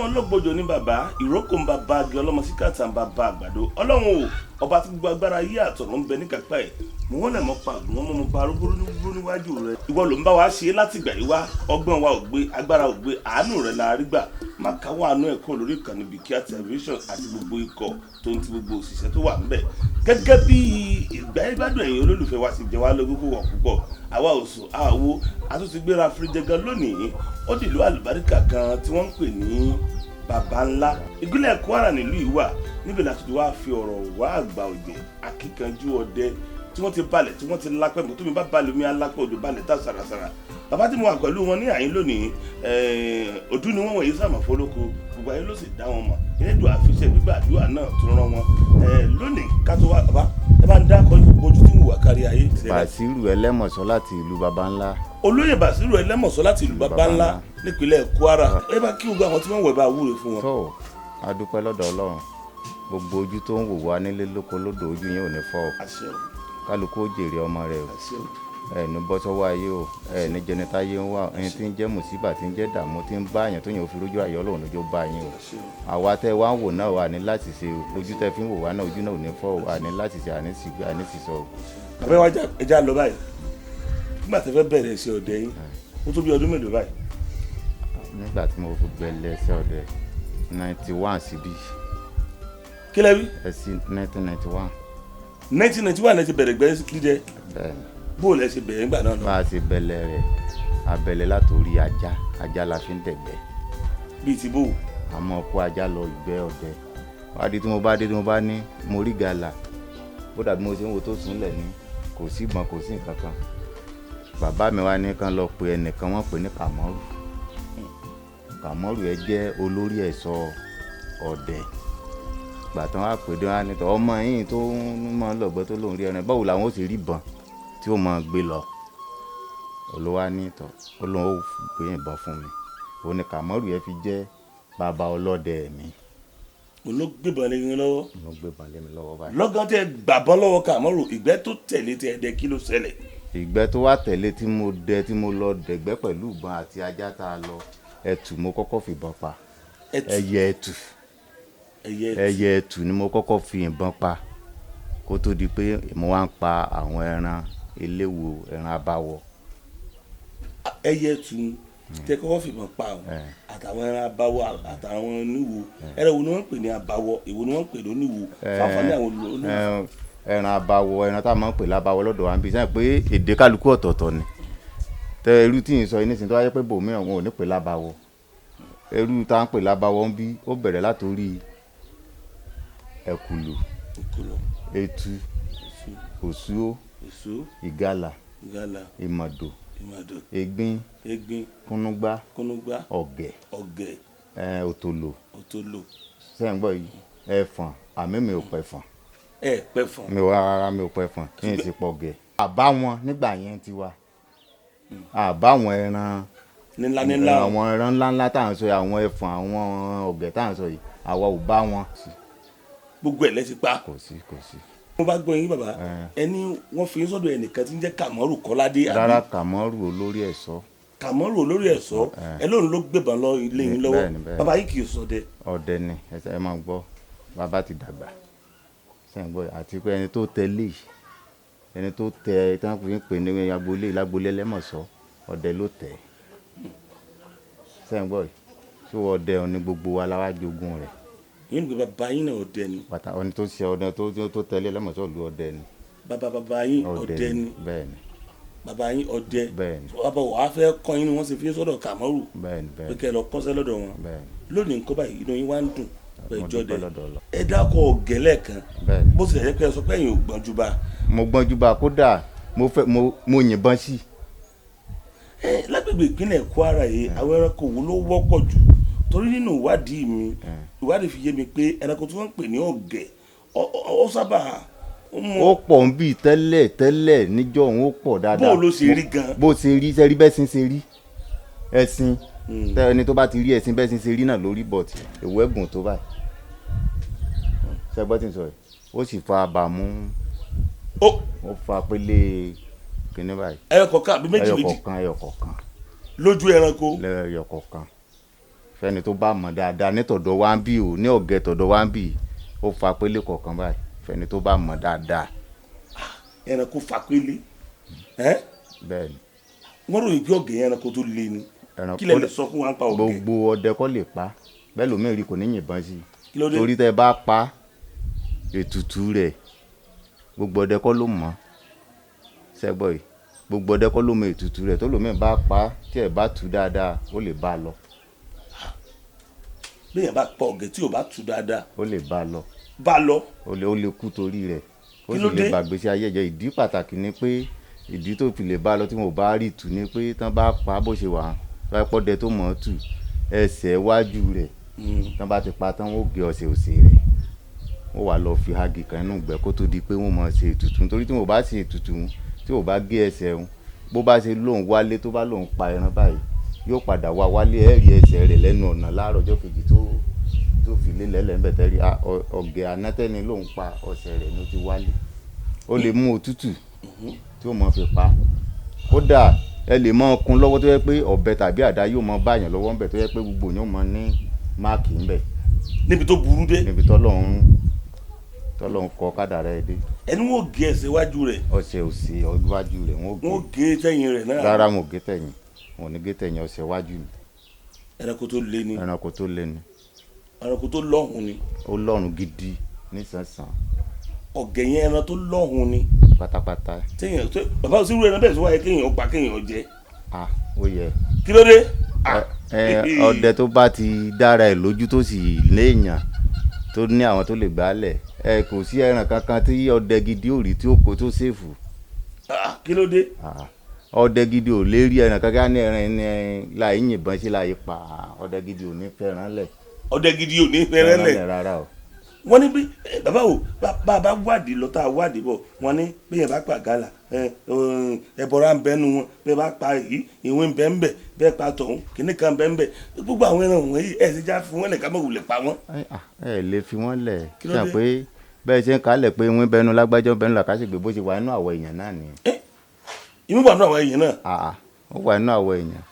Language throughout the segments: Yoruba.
ọmọ ọlọ́gbọ́jọ ní bàbá ìrókò ń bàbá agi ọlọ́mọ síkàtà ń bàbá àgbàdo ọlọ́run o ọba tí gbogbo agbára yí àtọ̀rọ̀ ń bẹ ní kápá ẹ̀ mú wọn lẹ̀ mọ́ pa wọn mọ́ pa arúgbó níwájú rẹ ìwọ ló ń bá wa ṣe láti gbà yí wá ọgbọ́n wa ò gbé agbára ò gbé àánú rẹ la rí gbà má káwọ́ àánú ẹ̀ kọ́ lórí ìkànnì Bikear television àti gbogbo ikọ̀ tó ń ti gbogbo òṣìṣẹ́ tó wà ńbẹ̀ gẹ́gẹ́ bí ìgbádùn ẹ̀yin olólùfẹ́ wa sì jẹ́ wá lógún púpọ̀ àwa ò sùn àwo àtúntì gbéra fìrìjẹgàn lónìí ó dìlú àlùbáríkà kan tí wọ́n ń pè ní baba ńlá ìpínlẹ̀ Kwara nílùú yìí wà níbi láti wá fi ọ̀rọ̀ wá àgbà òjò akíkanjú ọdẹ tí wọ́n ti balẹ̀ tí wọ́n ti lápẹ́ mọ́tò mi bá balẹ̀ omi alápẹ́ odò balẹ̀ tá sàràsàrà bàbá tí mo wà pẹ̀lú wọn ní àyín lónìí òdú ni wọ́n wọ̀nyí sàmà fọlọ́kọ gbogbo ayé ló sì dá wọn mọ̀ elédùn àfiṣẹ́ gbígbà àdúrà náà tó rán wọn lónìí ká tó wá bàbá ẹ bá ń dá akọ ojú tí mo wà kárí ayé. Bàṣírù Ẹlẹ́mọ̀ṣọ́ láti ìlú baba ńlá. Olóyè Bàṣírù Ẹlẹ́mọ̀ṣọ́ láti ìlú baba ńlá nípínlẹ̀ Kwara ẹ bá kí gbogbo àwọn tí wọ́n wẹ̀ bá wúre fún wọn. tó a dúpẹ́ lọ́dọ̀ Ọlọ́run gbogbo ojú tó ń wò wá nílé lóko lódò ojú yẹn ò ní fọ́ o kálukú ó jèrè ọmọ rẹ o ẹni bọ́ sọ́wọ́ ayé o ẹni jẹnita yé ń wá ẹni tí ń jẹ́ mùsíbà tí ń jẹ́ dààmú tí ń bá àyàn tó yàn òfin lójú ayé Ọlọ́run lójó bá yín o àwa tẹ́ wá ń wò náà wà ní láti ṣe o ojú tẹ́ fi ń wò wá náà ojú náà ò ní fọ́ o àní láti ṣe àní sísọ o. àbẹ́ wa ẹja lọ báyìí nígbà tí fẹ́ bẹ̀rẹ̀ ṣe ọdẹ yín ó tó bí ọdún mélòó báyìí. nígbà tí mo fi bẹ̀rẹ̀ ṣe ọdẹ 91 síbí. kí lẹ́ wí. ẹ̀sìn 1991. 1991 lẹ ti bẹ̀rẹ̀ gbẹ́ kíjẹ. bẹ́ẹ̀ni. bó lẹ ṣe bẹ̀rẹ̀ nígbà náà. bá a ṣe bẹ̀rẹ̀ rẹ̀ abẹ̀lẹ̀ látòrí ajá la fi ń dẹ̀gbẹ́. bíi ti bò. àmọ́ kó ajá lọ ìgbẹ́ ọdẹ wádìí tí mo bá ní mo rí gàlà bó dàbí mo ṣe ń wo tó sùn lẹ̀ ní kò sí ìbọn kò sí nǹkan kan bàbá mi wá ní kán lọ pe ẹnìkan wọ́n pè ní Kàmọ́rù ẹ jẹ́ olórí ẹ̀ṣọ́ ọdẹ gbàtàn wá pè dé wá ní tọ ọmọ yìí tó ń mọ lọgbẹ tó lóun rí ẹran báwo làwọn ó sì rí ìbọn tí ó máa gbé lọ olówá ní tọ olóhùn ó gbé ìbọn fún mi òun ni Kàmọ́rù yẹn fi jẹ́ bàbá ọlọ́dẹ mi. olóògbébọn lé mi lọ́wọ́. olóògbébọn lé mi lọ́wọ́ báyìí. lọ́gán tẹ gbàbọ́n lọ́wọ́ Kàmọ́rù ìgbẹ́ tó tẹ̀lé tẹ ẹ̀dẹ kí ló ṣẹlẹ̀. ìgbẹ́ tó wá tẹ̀lé tí mo lọ dẹ̀gbẹ́ pẹ̀lú ìbọn àti ajá tá a lọ ẹtù mo kọ́kọ́ fìbọn pa ẹyẹ ẹtù ni mo kọ́kọ́ fi ìbọn pa kó tó di pé mo wá ń pa àwọn ẹran eléwo ẹran abawọ. ẹyẹ ẹtù tẹ kọ́kọ́ fìbọn pa ọ àtàwọn ẹran abawọ àtàwọn oníwo ẹran wo ni wọ́n ń pè ní abawọ èwo ni wọ́n ń pè ní oníwo fáfáni àwọn oníwo. ẹran abawọ ẹran tá a máa ń pè lábawọ lọ́dọ̀ wa ń bí sẹ́yìn pé èdè kálukú ọ̀tọ̀ọ̀tọ̀ ni tẹ irú tí ń sọ yìí nísìnyí tó wáyé pé bòmíràn wọn ò ní pè lábawọ irú tá à ń pè lábawọ ń bí ó bẹ̀rẹ̀ látòrí Ekulu etu òsúó ìgalà ìmọ̀dò egbin kúnúgbá ọ̀gẹ̀ òtòlò sẹ́yìn gbọ́ yìí ẹ̀fọ̀n àmì mi ò pẹ̀fọ̀n mi ò rárá mi ò pẹ̀fọ̀n kí n sì pọ̀ gẹ̀ àbá wọn nígbà yẹn ti wá àbá wọn ẹran àwọn ẹran ńláńlá tá à ń sọ yìí àwọn ẹ̀fọ̀n àwọn ọ̀gẹ̀ tá à ń sọ yìí àwa ò bá wọn. gbogbo ẹ̀ lẹ́sìn pa. kò sí. mo bá gbọ́ yín bàbá ẹni wọ́n fi sọ́dọ̀ ẹnìkan tí ń jẹ́ Kàmọ́rù Kọ́ládé. rárá Kàmọ́rù olórí ẹ̀ṣọ́. Kàmọ́rù olórí ẹ̀ṣọ́ ẹ lóun ló gbébọn lọ ilé yín lọ́wọ́ bàbá yìí kì í ṣọdẹ. ọdẹ ni ẹ máa gbọ́ bàbá ti dàgbà sẹ́yìn gbọ́ àti pé ẹni tó tẹ̀lé ẹni tó tẹ tí wọ́n fi ń pè ní agboolé Ẹlẹ́mọ̀ṣọ́ ọdẹ ló tẹ̀ sẹ́yìn gbọ́ tí ọdẹ ọ̀ni gbogbo wa láwá jogún rẹ̀. yín ní bàbá yín náà ọdẹ ni. bàtà ọni tó ṣe ọdẹ tó tẹ̀lé Ẹlẹ́mọ̀ṣọ́ lu ọdẹ ni. bàbá yín ọdẹ ni. bẹ́ẹ̀ni. bàbá yín ọdẹ. bẹ́ẹ̀ni. bàbá wàá fẹ́ kọ́ yín ni wọ́n sì fi sọ́dọ̀ Kàmọ́rù. bẹ́ẹ̀ni. pé kẹ́ ẹ lọ kọ́ṣẹ́ lọ́dọ̀ wọn. bẹ́ẹ̀ni. lónìí nǹkan báyìí inú yín wá ń dùn pẹ̀jọ́ dẹ. ẹ dákọ̀ ọ̀gẹ́lẹ̀ kan. bó tilẹ̀ jẹ́ pé ẹ sọ pé ẹ̀yin ò gbọ́njú bá. mo gbọ́njú bá kódà mo yìnbọn sí. lágbègbè ìpínlẹ̀ Kwara yìí àwọn ẹranko wo ló wọ́pọ̀ jù torí nínú ìwádìí mi ìwádìí fi yé mi pé ẹranko tí wọ́n ń pè ní ọ̀gẹ̀ ó sábà. ó pọ̀ ń bì tẹ́lẹ̀ níjọ́ òun ó pọ̀ dáadáa. bó ló ṣe rí gan. bó ṣe rí sẹ́rí bẹ́sìn ṣe rí ẹṣin ẹni tó bá ti rí ẹṣin bẹ́sìn ṣe rí náà lórí bọ̀tì èwo ẹ̀gùn tó báyìí ṣẹ́gbọ́n tí ń sọ yìí ó sì fa àbàmú ó fa pélé kìnìún báyìí. ẹyọ kọ̀ọ̀kan àbí méjì ẹyọ kọ̀ọ̀kan lójú ẹranko. ẹyọ kọ̀ọ̀kan fẹ́ni tó bá mọ̀ dáadáa ní tọ̀dọ̀ wá ń bì o ní ọ̀gẹ̀ tọ̀dọ̀ wá ń bì ó fa pélé kọ̀ọ̀kan báyìí fẹ́ni tó bá mọ̀ dáadáa. ẹranko fa pélé bẹ́ẹ̀ ni. wọ́n ròyìn pé ọ̀gẹ̀ ẹranko tó le ni kí lẹ lè sọ fún wa ń pa ọ̀gẹ̀. gbogbo ọdẹ kọ́ lè pa bẹ́ẹ̀ lómi rí kò ní yìnbọn sí i Kí ló dé? torí tẹ́ bá pa ètùtù rẹ̀ gbogbo ọdẹ kọ́ ló mọ̀ sẹ́gbọ́ yìí gbogbo ọdẹ kọ́ ló mọ̀ ètùtù rẹ̀ tó lómi bá pa tí ẹ̀ bá tú dáadáa ó lè bá a lọ. béèyàn bá pa ọ̀gẹ̀ tí ò bá tú dáadáa ó lè bá a lọ. bá lọ. ó lè kú torí rẹ̀ ó Kí sì ló lè dé? gbàgbé sí ayé ẹ̀jẹ̀ ìdí pàtàkì ni pé ìdí tó fi lè bá a lọ tí mo bá rí tù ni pé tán bá pa bó ṣe wà pọ́dẹ tó mọ̀ ọ́ tù ẹsẹ̀ iwájú rẹ̀ tán bá ti pa tán ó gé ọ̀sẹ̀ òsì rẹ̀ wọ́n wà lọ fi hagi kan inú ìgbẹ́ kó tó di pé wọ́n mọ̀ ṣe ètùtù nítorí tí mo bá ṣe ètùtù tí mo bá gé ẹsẹ̀ òun bó bá ṣe lóun wálé tó bá lóun pa ẹran báyìí yóò padà wá wálé ẹ̀rí ẹsẹ̀ rẹ̀ lẹ́nu ọ̀nà láàárọ̀ ọjọ́ kejì tó fi lé lẹ́lẹ́ńbẹ̀ tẹ́rí ọ̀gẹ̀ anátẹ́ni lòun pa ọ̀sẹ̀ rẹ̀ ló ti wálé ó lè mú òtútù tí ó mọ̀ fi pa kódà ẹ lè mọ kun lọ́wọ́ tó yẹ pé ọ̀bẹ tàbí àdá yóò mọ báyàn lọ́wọ́ ńbẹ̀ tó yẹ pé gbogbo yóò mọ ní máàkì ńbẹ̀. níbi tó burú dé. níbi tọ́lọ́run kọ kádàrá ẹ dé. ẹni wọn gé ẹsẹ̀ iwájú rẹ̀. ọ̀sẹ̀ òsì iwájú rẹ̀ wọn gé tẹ̀yìn rẹ̀ náà. rárá wọn ò gé tẹ̀yìn wọn ò ní gé tẹ̀yìn ọ̀sẹ̀ iwájú mi. ẹranko tó le ni. ẹranko tó le ni. ẹranko tó lọ́hùn ni. ó lọ́rùn gidi nísànsàn. ọ̀gẹ̀ yẹn ẹran tó lọ́hùn ni. pátápátá. téèyàn tó bàbá òsínú ẹran bẹ́ẹ̀ tó wáyé kéèyàn pa kéèyàn jẹ. ó yẹ. kí ló dé. ọdẹ tó bá ti dára ẹ lójú tó sì léèyàn tó ní àwọn tó lè gbálẹ̀ kò sí ẹran kankan tí ọdẹ gidi ò rí tí ó kó tó ṣèfù. kí ló dé. ọdẹ gidi ò lè rí ẹran kankan ní ẹran ẹni láì yìnbọn sí láì pa ọdẹ gidi ò ní fẹ́ràn lẹ̀. ọdẹ gidi ò ní fẹ́ràn lẹ̀ rárá o. wọ́n ní bí bàbá o bá a bá wádìí lọ tá a wádìí bọ̀ wọ́n ní bí yẹn bá pa gàlà ẹ̀bọ̀ra ń bẹ́nu wọn bẹ́ẹ̀ bá pa èyí ìwé ń bẹ́ ń bẹ̀ bẹ́ẹ̀ pa tọ̀hún kìnnì kan bẹ́ ń bẹ̀ gbogbo àwọn ẹran wọ̀nyí ẹ̀ sì já fi wọ́n lẹ̀ ká mọ̀ wulẹ̀ pa wọ́n. ẹ lè fi wọ́n lẹ̀ kí ló pé bẹ́ẹ̀ ṣe ń kálẹ̀ pé ìwé bẹ́nu lágbájọ́ bẹ́nu làkàṣègbè bó ṣe wà nínú àwọ̀ èèyàn náà nìyẹn. ìwé wà nínú àwọ̀ èèyàn náà. ó wà nínú àwọ̀ èèyàn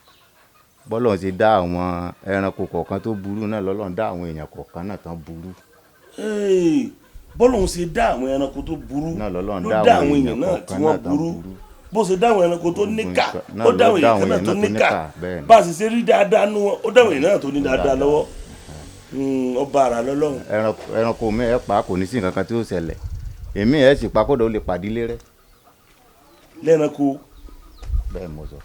bọ́lọ̀ ṣe dá àwọn ẹranko kọ̀ọ̀kan tó burú náà lọ́lọ́run dá àwọn èèyàn kọ̀ọ̀kan náà tán burú. bọ́lọ̀ ṣe dá àwọn ẹranko tó burú ló dá àwọn èèyàn náà tí wọ́n burú bó ṣe dá àwọn ẹranko tó níkà ó dá àwọn èèyàn náà tó níkà bá a sì ṣe rí dáadáa nú wọn ó dá àwọn èèyàn náà tó ní dáadáa lọ́wọ́ ọba àrà lọ́lọ́run. ẹranko mi ẹ pa kò ní sí nǹkan kan tí ó ṣẹlẹ̀ èmi ẹ sì pa kódà ó lè pàdílé rẹ. lẹ́ranko. bẹ́ẹ̀ mo sọ.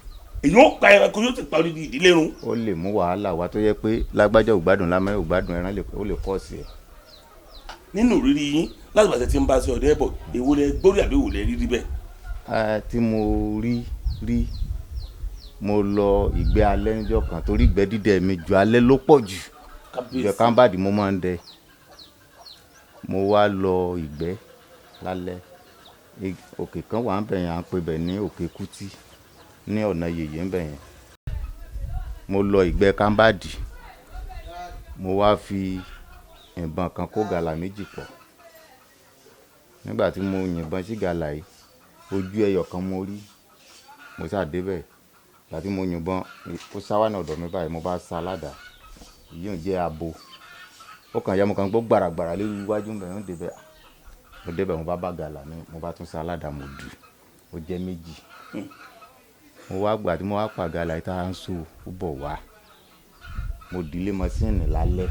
èyí ó pa ẹranko yóò ti pa odidi ìdílé run. ó lè mú wàhálà wá tó yẹ pé lágbájá ògbádùn lámẹ́ ògbádùn ẹran ó lè kọ́ sí ẹ. nínú rírí yín láti bàtẹ tí ń bá sí ọdẹ ẹbọ èwo lẹ gbórí àbí èwo lẹ rírí bẹ́ẹ̀. tí mo rí mo lọ ìgbẹ́ alẹ́ níjọ́ kan torí ìgbẹ́ dídẹ mi ju alẹ́ ló pọ̀ jù ìgbẹ́ kámbàdì mo máa ń dẹ mo wá lọ ìgbẹ́ lálẹ́ òkè kan wà ń bẹ̀ yẹn à ń pè bẹ̀ ní òkè kútí ní ọ̀nà yèyé ń bẹ̀ yẹn mo lọ ìgbẹ́ kámbàdì mo wá fi ìbọn kan kó gàlà méjì pọ̀ nígbà tí mo yìnbọn sí gàlà yìí ojú ẹyọ kan mo rí mo sá débẹ̀ láti mo yìnbọn ó sáwá náà ọ̀dọ̀ mi báyìí mo bá sa aládàá yìí ò jẹ́ abo ó kàn yá mo kàn gbọ́ gbàràgbàrà lórí iwájú ń bẹ̀ ń débẹ̀ mo bá gàlà mi mo bá tún sa aládàá mo dù ó jẹ́ méjì mo wá gbà tí mo wá pa gàlà yìí tá à ń so ó bọ̀ wá mo dìlé mọ́sínì lálẹ́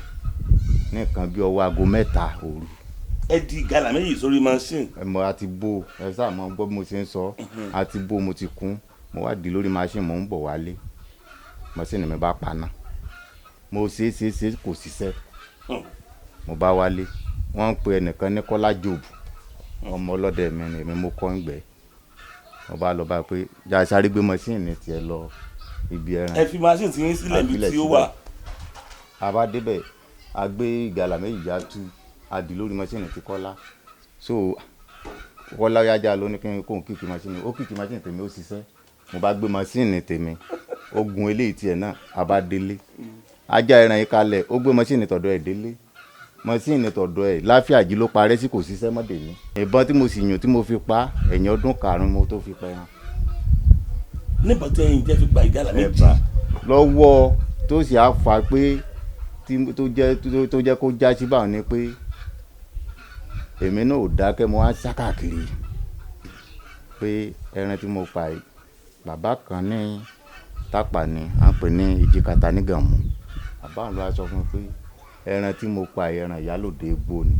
ní nǹkan bí ọwọ́ aago 3 òru. ẹ di gàlà méjì sórí machine. mo àti bó ẹ sáà mọ gbọ́ bí mo ṣe ń sọ àti bó mo ti kún mo wá di lórí machine mo ń bọ̀ wálé machine mi bá paná mo ṣe kò ṣiṣẹ́ mo bá wálé wọ́n ń pe ẹnìkan ní Kọ́lá Job ọmọ ọlọ́dẹ mi ni èmi mo kọ́ ń gbẹ́ mo bá lọ bá pé já sáré gbé machine tiẹ̀ lọ ibi ẹran. ẹ fi machine tí yín sílẹ̀ bí tí ó wà. a bá débẹ̀ a gbé ìgàlà méjì já tú a dì lórí machine ti Kọ́lá so Kọ́lá yájà ló ní kí n kó kìkì machine ó kìkì machine tèmi ó ṣiṣẹ́ mo bá gbé machine tèmi ó gun eléyìí tiẹ̀ náà a bá délé ajá ẹran yìí kalẹ̀ ó gbé machine tọ̀dọ̀ ẹ̀ délé machine tọ̀dọ̀ ẹ̀ láfíà jí ló parẹ́ sí kò ṣiṣẹ́ mọ́dé ní ìbọn tí mo sì yùn tí mo fi pa ẹ̀yìn ọdún 5 mo tó fi pa ẹran. níbo tí ẹ̀yin jẹ́ fi pa ìgàlà méjì. lọ́wọ́ tó sì á fa pé tó jẹ́ kó já sí báwọn ni pé èmi náà ò dákẹ́ mo wá sá káàkiri pé ẹran tí mo pa yìí bàbá kan ní tápà ni à ń pè ní ìjìkàtà ní gànmú bàbá òun ló wá sọ fún mi pé ẹran tí mo pa yìí ẹran Iyalode Igbo ni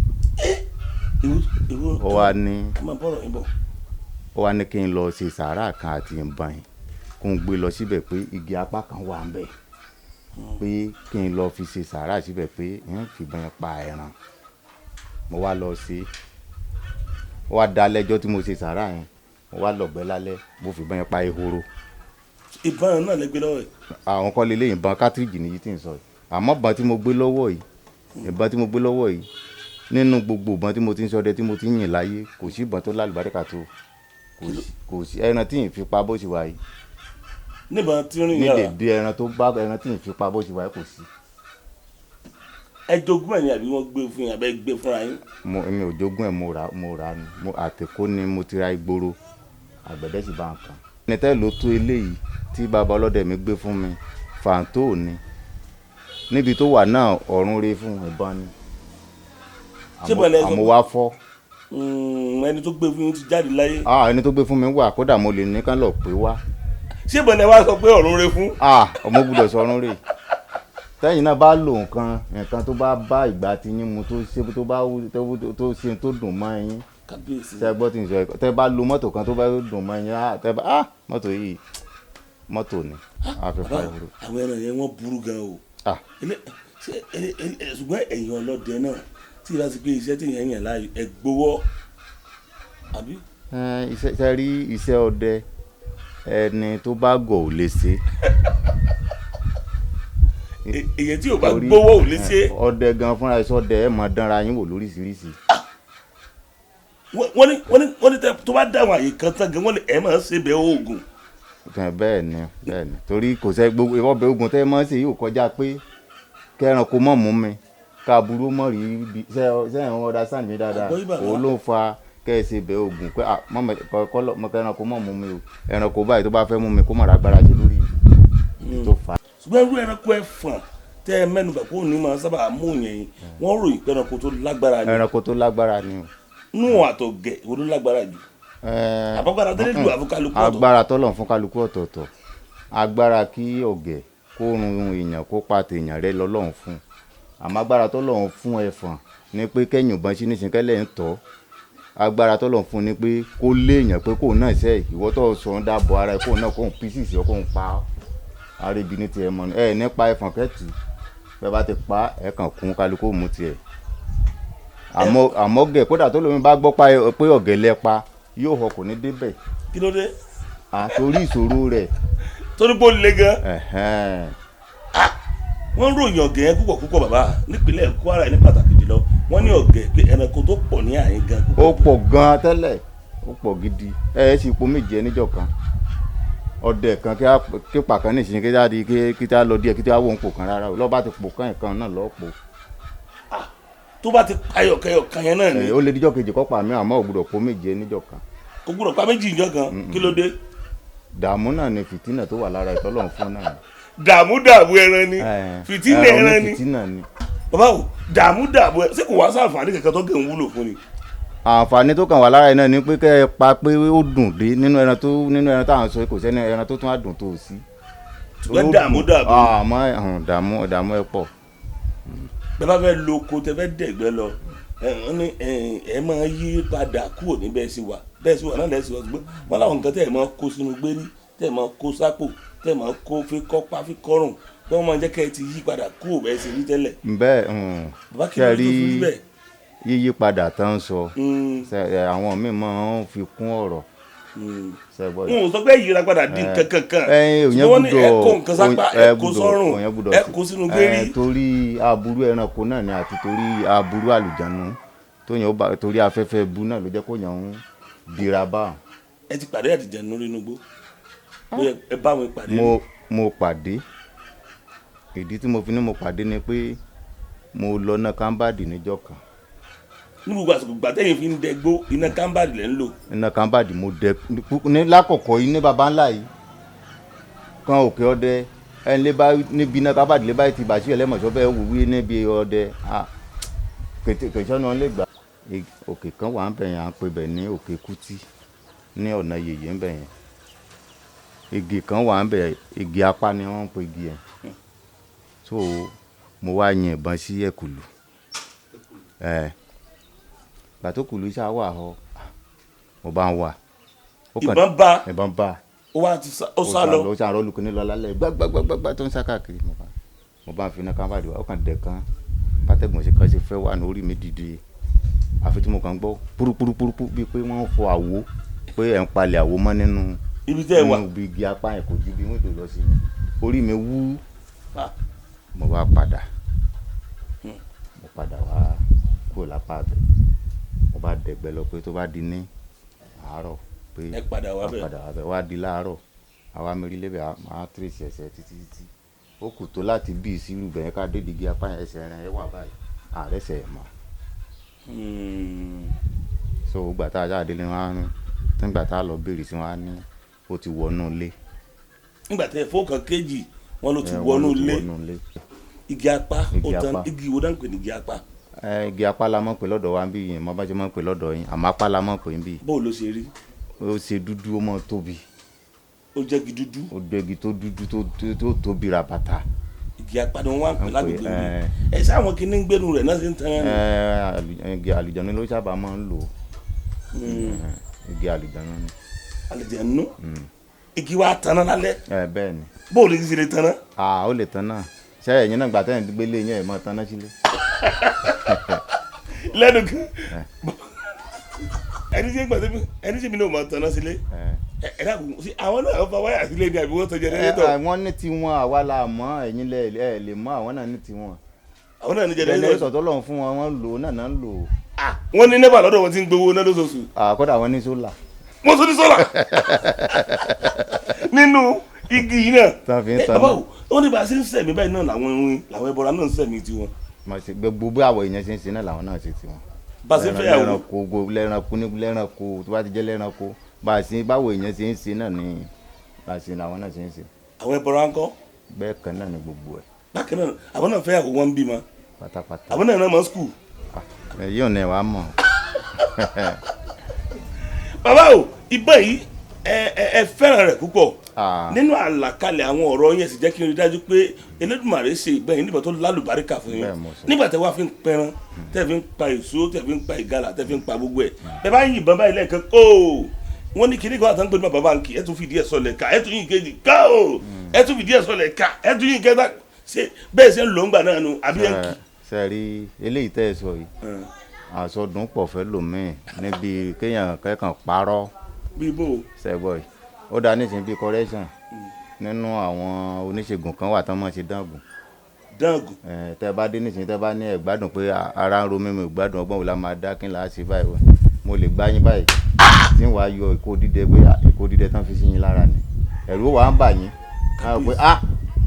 ó wá ní kí n lọ ṣe sàárà kan àti ìbọn yìí kó n gbé lọ síbẹ̀ pé igi apá kan wà ń bẹ̀ pé kí n lọ fi ṣe sàárà síbẹ̀ pé n fìbọn yẹn pa ẹran mo wá lọ sí ó wá dá lẹ́jọ́ tí mo ṣe sàárà yẹn mo wá lọ̀gbẹ́ lálẹ́ mo fìbọn yẹn pa ehoro. ìbọn náà lè gbé lọ́wọ́ yìí. àwọn kan lè léyìn ìbọn kátìrìjì nìyí tí ń sọ yìí àmọ́ ìbọn tí mo gbé lọ́wọ́ yìí ìbọn tí mo gbé lọ́wọ́ yìí nínú gbogbo ìbọn tí mo ti ń ṣọdẹ tí mo ti ń yìn láyé kò sí ìbọn tó lálùbáríkà tó kò sí ẹran tí ì fi pa bó ṣe wà yìí. níbọn tí ó rìn yàrá. ní dèdè ẹran tó bá ẹran tí ì fi pa bó ṣe wà yìí kò sí. ẹ jogún ẹ ní àbí wọ́n gbé fún yín àbẹ gbé fúnra yín. mi ò jogún ẹ mo rà ni àtẹ̀kọ́ ni mo ti ra ìgboro àgbẹ̀dẹ sì bá ń kan. nítẹ́ ló tó eléyìí tí bàbá ọlọ́dẹ mi gbé fún mi fàǹtó ni níbi tó wà náà ọ̀run re fún ìbọn ni àmọ́ wá fọ́. ẹni tó gbé fún yín ti jáde láyé. ẹni tó gbé fún mi wà kódà mo lè ní kán lọ pé wá. ṣé ìbọn ẹ wá sọ pé ọ̀run re fún. ọmọ gbọ́dọ̀ sọ ọ̀run re tẹ́yìn náà bá lò nǹkan tó bá ìgbà tí yín mu tó ṣe tó dùn mọ́ ẹyin tẹ́ gbọ́ tí n sọ tẹ́ bá lo mọ́tò kan tó bá dùn mọ́ ẹyin tẹ́ bá mọ́tò yìí mọ́tò ni àfẹ́fẹ́ ìwúrò. àwọn ẹran yẹn wọ́n burú gan o ṣùgbọ́n ẹ̀yin ọlọ́dẹ náà tí ìbá ti pé iṣẹ́ tí yẹn yàn láàyò ẹ gbowó àbí. iṣẹ́ rí iṣẹ́ ọdẹ ẹni tó bá gọ̀ ò lè ṣe. èyí tí ò bá gbowó ò lè ṣe. ọdẹ gan fúnra ẹ sọdẹ ẹ máa dánra yín wò lóríṣiríṣi. wọ́n ní tó bá dáhùn àyè kan tán gan wọ́n ní ẹ máa ṣe bẹ́ẹ̀ oògùn. bẹ́ẹ̀ ni torí kò sẹ́ gbogbo ọbẹ̀ oògùn tẹ́ ẹ máa ṣe yóò kọjá pé kẹran kó mọ̀ mú mi káàbùrú mọ̀ rí ibi sẹ́yìn wọn ọ̀dà sáà mi dáadáa òun ló ń fa kẹ́ẹ̀sì bẹ́ẹ̀ oògùn pé kẹran kó mọ̀ mú mi o ẹranko báyìí tó bá fẹ́ mú mi kó mọ̀ lágbára ṣe lórí tó fà. ṣùgbọ́n irú ẹranko ẹ̀fọ̀n tẹ́ ẹ mẹ́nu bàbá òní máa sábà mú yẹn wọ́n ròyìn pé ẹranko tó lágbára ni. ẹranko tó lágbára ni o. nù àtọ̀gẹ̀ wo ló lágbára jù. àbọ̀gbára tẹ́lẹ̀ ju àfúkálukú ọ̀tọ̀. agbára tọ́lọ̀ fún kálukú ọ̀tọ̀ọ̀tọ̀ agbára kí ọ̀gẹ̀ kó run èèyàn kó pa tèèyàn rẹ lọ́lọ́run fún àmọ́ agbára tọ́lọ́run fún ẹ̀fọ̀n ni pé kẹ́yìn ìbọn sí nísìnyí kẹ́lẹ́ ń tọ́ agbára tọ́lọ́run fún ni pé kó léèyàn pé kóun náà ṣe ìwọ́ tó sọ ń dábọ̀ ara ẹ̀ kóun náà kóun písìsì ọ́ kóun pa àríbi ní tiẹ̀ mọ́ ẹ nípa ẹ̀fọ̀n kẹ́tù bẹ́ẹ̀ bá ti pa ẹ̀ kàn kún kálukú mú tiẹ̀ àmọ́ gẹ̀ kódà tó lómi bá gbọ́ pé ọ̀gẹ̀ lẹ pa yóò họ kò ní débẹ̀. kí ló dé. torí ìṣòro rẹ̀. torí pé ó le gan. wọ́n ròyìn ọ̀gẹ̀ yẹn púpọ̀ bàbá nípínlẹ̀ Kwara ní pàtàkì jùlọ wọ́n ní ọ̀gẹ̀ pé ẹranko tó pọ̀ ní àyín gan. ó pọ̀ gan tẹ́lẹ̀ ó pọ̀ gidi sì ipò méje níjọ́ kan ọdẹ kan kí pàkan nísìnyí kí tá lọ díẹ̀ kí tá wọ ń pò kan rárá o lọ́ba ti pò kan ìkan náà lọ́ọ́ pò. tó bá ti payọ̀ kan yẹn náà ni. ó lè díjọ́ kejì kọ́ pa mí àmọ́ ò gbọ́dọ̀ pò méje níjọ́ kan. kò gbọ́dọ̀ pa méjì níjọ́ kan kí ló dé. dààmú náà ni fìtínà tó wà lára ìtọ́lọ́run fún náà. dààmú ẹran ni fìtínà ẹran ni bàbá o dààmú ẹ ṣé kò wá sáǹfààní kankan tó gẹ̀ ń wúlò fún ni. àǹfààní tó kàn wà lára ẹ̀ náà ni pé kẹ́ ẹ pa pé ó dùn dé nínú ẹran táwọn sọ kò sẹ́ni ẹran tó tún á dùn tó o sí. ṣùgbọ́n dààmú àmọ́ dààmú ẹ pọ̀. bẹ́ẹ̀ bá fẹ́ lo oko tẹ fẹ́ dẹ̀gbẹ́ lọ ẹ máa yí padà kúrò ní bẹ́ẹ̀ sí wà náà lẹ́sìn wà ṣùgbọ́n wọn láwọn nǹkan tẹ́ ẹ máa kó sínú gbérí tẹ́ ẹ máa kó sápò tẹ́ ẹ máa kó fi kọ́pá fi kọ́rùn tẹ́ wọ́n máa jẹ́ kẹ́ ẹ ti yí padà kúrò bẹ́ẹ̀ sí rí tẹ́lẹ̀. bẹ́ẹ̀ ṣe rí yíyí padà tán sọ àwọn míì máa ń fi kún ọ̀rọ̀. n ò sọ pé yíra padà di kankan ṣùgbọ́n wọ́n ní ẹ̀kọ́ nǹkan sápá ẹ̀kọ́ sọ́rùn ẹ̀kọ́ sínú gbérí. torí aburú ẹranko náà ni àti torí aburú àlùjánu torí afẹ́fẹ́ bu náà ló jẹ́ kó yàn ń dira bá. ẹ ti pàdé àtìjẹnu nínú igbó ẹ bá wọn pàdé. mo pàdé ìdí tí mo fi ní mo pàdé ni pé mo lọ náà kámbàdì níjọ́ kan. ní gbogbo àsìkò gbàtẹ́yìn fi ń dẹgbó iná kámbàdì lẹ́ ń lò. iná kámbàdì mo dẹ ní lákọ̀ọ́kọ́ yìí ní baba ńlá yìí kan òkè ọdẹ ẹn lé bá níbi náà kábàdì lé bá ti bàṣí ẹlẹ́mọ̀ṣọ́ bẹ́ẹ̀ wù wí níbi ọdẹ kẹ̀kẹ́ náà lè gbà. òkè kan wà ń bẹ̀ yẹn à ń pè bẹ̀ ní òkè Kútí ní ọ̀nà yèyé ń bẹ̀ yẹn. igi kan wà ń bẹ̀ igi apá ni wọ́n ń pè igi yẹn. so mo wá yin ìbọn sí Ekulu. gbà tó Kulu ṣáà wà họ mo bá ń wà. ìbọn bá ó wá ti sá lọ. ó ṣàrọ̀ olùkọ́ ní lọ lálẹ́ gbàgbàgbàgbà tó ń sá káàkiri mo bá ń fi iná kábàdì wá ó kàn dẹ̀ kan pátẹ́gùn ṣe kan ṣe fẹ́ wà ní orí mi dìde àfi tí mo kàn gbọ́ púrúpúrúpúrú bíi pé wọ́n ń fọ àwo pé ẹ̀ ń palẹ̀ àwo mọ́ nínú ibi tẹ́ ẹ wà nínú igi apá yẹn kò ju bí wọ́n tó lọ sí mi orí mi wú mo bá padà wá kúrò lápá abẹ mo bá dẹ̀gbẹ́ lọ pé tó bá di ní àárọ̀ pé ẹ padà wá bẹ̀ wá di láàárọ̀ àwa mérí lébẹ̀ máa tírèsì ẹsẹ̀ títí ó kù tó láti bí ìsírù bẹ̀yẹn ká dé digi apá yẹn ẹsẹ̀ rẹ̀ wà báyìí ààrẹ ẹsẹ̀ ẹ̀ mọ́. so gbà tá a jáde lé wọn á ní nígbà tá a lọ béèrè sí wọn á ní ó ti wọnú ilé. nígbà tẹ fọkàn kejì wọn ló ti wọnú ilé igi apá ó tán igi wo dáńpẹ ní igi apá. igi apá la mọ̀ pé lọ́dọ̀ wa ń bí yẹn mo bá jẹ́ mọ̀ pé lọ́dọ̀ yín àmọ́ apá la mọ̀ pé ń bí. bó ló ṣe rí. ó ṣe dúdú ó mọ̀ tóbi. ó jẹ́ igi dúdú. ó jẹ́ igi tó dúdú tó tóbi ra bàtà. igi apá ni wọ́n wá ń pè lágbègbè mi. ẹ sáwọn kìíní ń gbénu rẹ̀ náà ṣe ń tan. igi àlùjànnú ló sábà máa ń lò. igi àlùjànnú ni. àlùjànnú. igi wa tanná lálẹ́. bẹ́ẹ̀ ni. bó lè ṣe lè tanná. ó lè tanná ṣe ẹ̀yin náà gbà tẹ́yìn gbélé yẹn ẹ̀ mọ́ tanná sílé. lẹ́nu kan ẹni tí mi náà máa tanná sílé ẹ dàgbù sí àwọn náà fa wáyà sílé ní àbí wọ́n tọ́jú jẹnẹrétọ̀. wọ́n ní tiwọn àwa la mọ̀ ẹ̀yin lè mọ̀ àwọn náà ní tiwọn. àwọn náà ní jẹnẹrétọ̀ tó lọ́n fún wọn wọ́n lò ó náà ń lò ó. wọ́n ní nẹ́bà lọ́dọ̀ wọn ti ń gbowó náà lóṣooṣù. kódà wọ́n ní sólà. wọ́n tún ní sólà nínú igi yìí náà. báwo ó ní bá a ṣe ń sẹ̀mí báyìí náà làwọn ẹbọra náà ń sẹ̀mí tiwọn. gbogbo àwọ̀ èèyàn ṣe ń ṣe náà làwọn náà ṣe tiwọn. bá a ṣe fẹ́ yàwó lẹ́ranko tó bá ti jẹ́ lẹ́ranko báwo èèyàn ṣe ń ṣe náà ni bá a ṣe làwọn náà ṣe ń ṣe. àwọn ẹbọra ń kọ́. bẹ́ẹ̀ kan náà ni gbogbo ẹ̀. bákan náà àwọn náà fẹ́ yàwó wọn ń bímọ. pátápátá. àwọn náà mọ skul. yóò ní wàá mọ̀. bàbá o ìbọn yìí ẹ fẹ́ràn rẹ̀ púpọ̀ nínú àlàkalẹ̀ àwọn ọ̀rọ̀ yẹn sì jẹ́ kí n rí dájú pé Elédùmarè ṣe ìgbẹ́ yìí nígbà tó lálùbáríkà fún yín nígbà tẹ́ wá fi ń pẹran tẹ́ fi ń pa èso tẹ́ fi ń pa ìgalà tẹ́ fi ń pa gbogbo ẹ̀ bẹ́ẹ̀ bá yìn ìbọn báyìí lẹ́ẹ̀kan kó wọ́n ní kíní kan àtàwọn gbẹdúmọ̀ bàbá nkì ẹ̀ tún fìdí ẹ̀ sọlẹ̀ ká ẹ̀ tún yìn kejì ká o ẹ̀ tún fìdí ẹ̀ sọlẹ̀ ká ẹ̀ tún yìn kẹta ṣe bẹ́ẹ̀ ṣe ń lò ń gbà náà nu àbí ẹ̀ kì. sẹ́ẹ̀rí eléyìí tẹ́ ẹ sọ yìí àsọdùn pọ̀ fẹ́ lòmíì níbi kéèyàn kẹ́kàn parọ́ bíbó sẹ́gbọ̀ yìí ó dáa nísìnyí bíi correction nínú àwọn oníṣègùn kan wà tán mọ̀ ṣe dáàgùn. tẹ́ bá dé nísìnyí tẹ́ bá ní ẹ̀ gbádùn pé ara ń ro mímu ìgbádùn ọgbọ́n wò la máa dá kí n là á ṣe báyìí mo lè gbá yín báyìí tí wàá yọ ìkó dídẹ pé ìkó dídẹ tán fi sí yín lára ni ẹ̀rù wàá ń bà yín káyọ̀ pé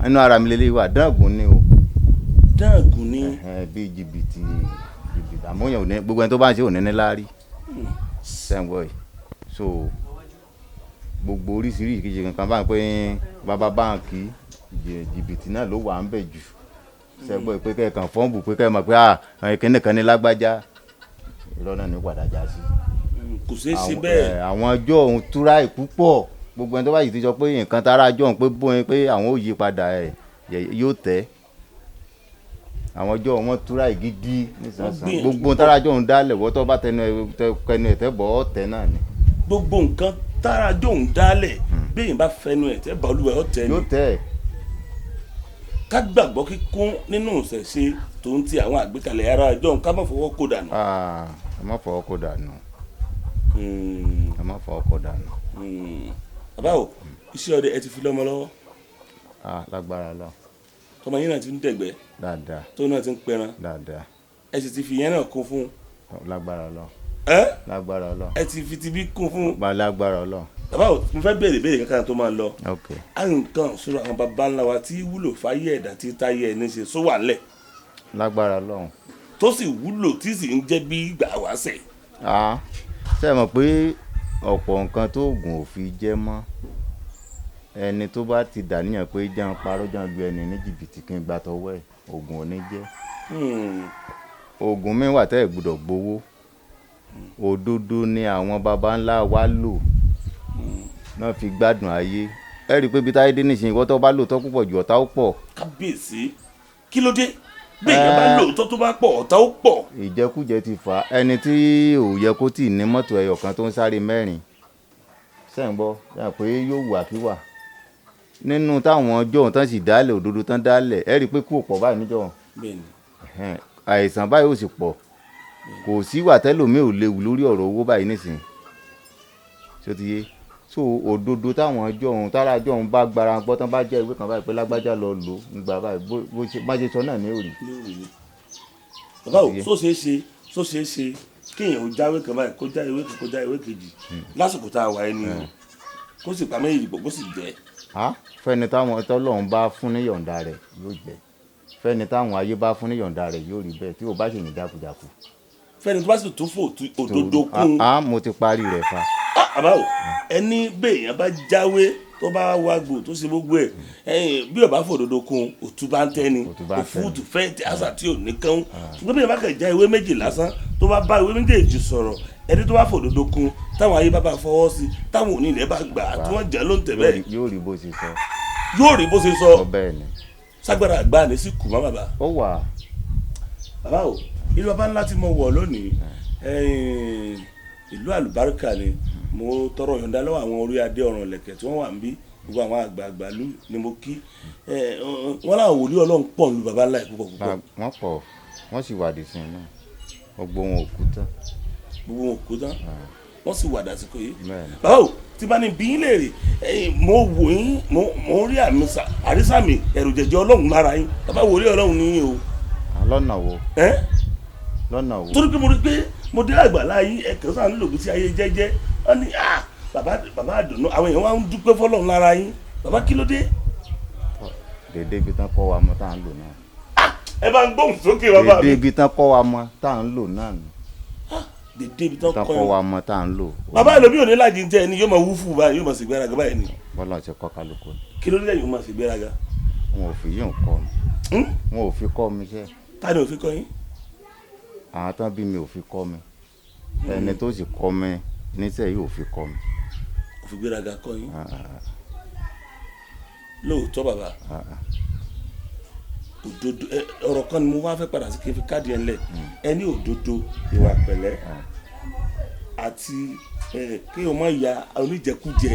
inú ara mi lélẹ́yìí wà dáàgùn ni o. dáàgùn ni. bíi jìbìtì àmúyàn òní gbogbo ẹni tó bá ń ṣe òní ní láárí sẹ́ńgbọ́ yìí so gbogbo oríṣiríṣi kejì kankan bá ń pè bàbá báǹkì jìbìtì náà ló wà ń bẹ̀ jù sẹ́gbọ́ yìí pé kẹ́ẹ̀kan fọ́ǹbù pé kẹ́ẹ̀ mọ̀ pé kíní kan ní lágbájá irọ́ náà ní padà já sí. kò ṣeé ṣe bẹ́ẹ̀. àwọn ọjọ́ òun túra ìpúpọ̀ gbogbo ẹni tó bá yìí ti sọ pé nǹkan tára ọjọ́ òun pé bóyin pé àwọn ò yí padà yóò tẹ́ àwọn ọjọ́ wọn túra ìgídí nísànsán gbogbo tárajọ́ òun dálẹ̀ wọ́tọ́ bá tẹnu ẹ̀tẹ́ bọ̀ ọ́ tẹ́ náà ni. gbogbo nǹkan tárajọ́ òun dálẹ̀ bẹ́ẹ̀ bá fẹnu ẹ̀tẹ́ bá olúwa ọ́ tẹ́ ni. yóò tẹ́. ká gbàgbọ́ kíkún nínú ìṣẹ̀ṣe tó ń ti àwọn àgbékalẹ̀ ara ọjọ́ òun ká má fọwọ́ kó dànù. ẹ má fọwọ́ kó dànù. ẹ má fọwọ́ kó dànù. bàbá o iṣẹ́ ọdẹ ẹ ti fi lọ́mọ lọ́wọ́. lágbára lọ. tọmọ yín náà ti ń dẹ̀gbẹ́. dáadáa. tó náà ti ń pẹran. dáadáa. ẹ sì ti fi yẹn náà kún fún. lágbára lọ. lágbára lọ. ẹ ti fi ti bí kún fún. lágbára lọ. bàbá o mo fẹ́ béèrè kankan tó máa lọ. ok. a nǹkan sọ̀rọ̀ àwọn baba ńlá wa tí wúlò fáyé ẹ̀dá tí táyé ẹ̀ ní ṣe sọ wà ńlẹ̀. lágbára lọ. tó sì wúlò tí sì ń jẹ́ bí ìgbà wáṣẹ̀. ṣé ẹ mọ̀ pé ọ̀pọ̀ nǹkan tó oògùn ò fi jẹ́ mọ́ ẹni tó bá ti dàníyàn pé jẹun parọ́ jẹun lu ẹni ní jìbìtì kí n gbà tọwọ́ ẹ̀ oògùn ò ní jẹ́. Oògùn mi wà tẹ́ ẹ̀ gbọ́dọ̀ gbowó. Òdodo ni àwọn baba ńlá wa lò náà fi gbádùn ayé. Ẹ rí i pé bí táyé dé nísìnyí ìwọ tó bá lò tó púpọ̀ jù ọ̀tá ó pọ̀. Kábíyèsí kí ló dé bí èèyàn bá lò tó bá pọ̀ ọ̀tá ó pọ̀. Ìjẹkújẹ ti fà á. Ẹni tí ò yẹ kó tì ní mọ́tò ẹyọ kan tó ń sáré mẹ́rin sẹ́ǹbọ́ yà pé yóò wà kí wà. Nínú táwọn ọjọ́ tán sì dálẹ̀ òdodo tán dálẹ̀ ẹ rí i pé kú ò pọ̀ báyìí níjọ́. Àìsàn báyìí ò sì pọ̀. Kò sí wà tẹ́lòmíì ò léwu lórí ọ̀rọ̀ owó báyìí nísìnyí. Ṣé o ti yé? So òdodo táwọn ọjọ́ òun tára ọjọ́ òun bá gbára gbọ́ tán bá jẹ́ ìwé kan báyìí pé lágbájá lọ lò ó nígbà báyìí bó ṣe má ṣe sọ náà ní òrì. Bàbá o só ṣeé ṣe kéèyàn ó jáwé kan báyìí kó já ewé kan kó já ewé kejì lásìkò tá a wà ẹni o kó sì pa méjì pọ̀ kó sì jẹ́. Fẹ́ni táwọn tọ́lọ́run bá fún ní yọ̀ǹda rẹ̀ yóò jẹ́. Fẹ́ni táwọn ayé bá fún ní yọ̀ǹda rẹ̀ yóò rí bẹ́ẹ̀ tí o bá sì ní jákujàku. Fẹ́ni tó bá sì tún fò òdodo kún. Mo ti parí rẹ̀ fa. Bàbá o ẹni béèyàn bá jáwé tó bá wá gbò tó ṣe gbogbo ẹ̀ bí o bá fò òdodo kún òtún bá ń tẹ́ni òfúùtù fẹ́ǹtì àṣà tí ò ní kán. Ṣùgbọ́n bí èèyàn bá kàn já ewé méjì lásán tó bá bá ewé méjèèjì sọ̀rọ̀ ẹni tó bá fò òdodo kún táwọn ayé bá fọwọ́ sí táwọn onílẹ̀ bá gbà tí wọ́n jẹ́ ló ń tẹ̀ bẹ́ẹ̀. Yóò rí bó ṣe sọ. Yóò rí bó ṣe sọ. Bẹ́ẹ̀ ni. Ságbára àgbà ní sí kù má bàbá. Ó wà. Bàbá o ìlú bàbá ńlá tí mo wọ̀ lónìí ìlú àlùbáríkà ni mo tọrọ yọ̀ǹda lọ́wọ́ àwọn orí adé ọ̀ràn ìlẹ̀kẹ̀ tí wọ́n wà ń bí gbogbo àwọn àgbààgbà lù ni mo kí wọ́n láwọn wòlíì Ọlọ́run pọ̀ lu bàbá ńlá púpọ̀ púpọ̀. Wọ́n pọ̀ wọ́n sì wà dìsìn náà gbogbo wọn ò kú tán. Gbogbo wọn ò kú tán wọ́n sì wà dàsíkò yìí. Bàbá o tí bá ní bí yín léèrè mo wò yín mo rí àrísàmì ẹ̀rù jẹ̀jẹ̀ Ọlọ́run lára yín bàbá wòlíì Ọlọ́run ní yín o. Lọ́nà wo? Lọ́nà wo? Torí pé mo rí pé mo dé àgbàlá yín ẹ̀kan sáà nílò bí sí ayé jẹ́jẹ́ wọ́n ní bàbá àdùnnú àwọn èèyàn wá ń dúpẹ́ fọ́lọ́run lára yín bàbá kí ló dé. Dédé ibi tán kọ́ wa mọ́ tá à ń lò náà. Ẹ bá ń gbóhùn sókè bàbá mi. Dédé ibi tán kọ́ wa mọ́ tá à ń lò náà ni. Dédé ibi tán kọ́ wa mọ́ tá à ń lò. Bàbá ẹlòmíì ò ní láàjì ń tẹ ẹni yóò máa wúfù báyìí yóò máa ṣègbéraga báyìí ni. Bọ́lá ti kọ́ kálukú ni. Kí ló dé yóò máa ṣègbéraga. Wọn ò fi yín kọ́ mi. Wọn ò fi kọ́ mi sẹ́. Ta ni ò fi kọ́ yín? Àwọn tán bí mi ò fi kọ́ mi. Ẹni tó sì kọ́ mi níṣẹ́ yìí ò fi kọ́ mi. Kò fi gbéraga kọ́ yín. Lóòótọ́ bàbá òdodo ọ̀rọ̀ kan ni mo wá fẹ́ padà sí kí n fi káàdì ẹ̀ ńlẹ̀ ẹni òdodo ìwà pẹ̀lẹ́ àti kí o má ya oníjẹkújẹ.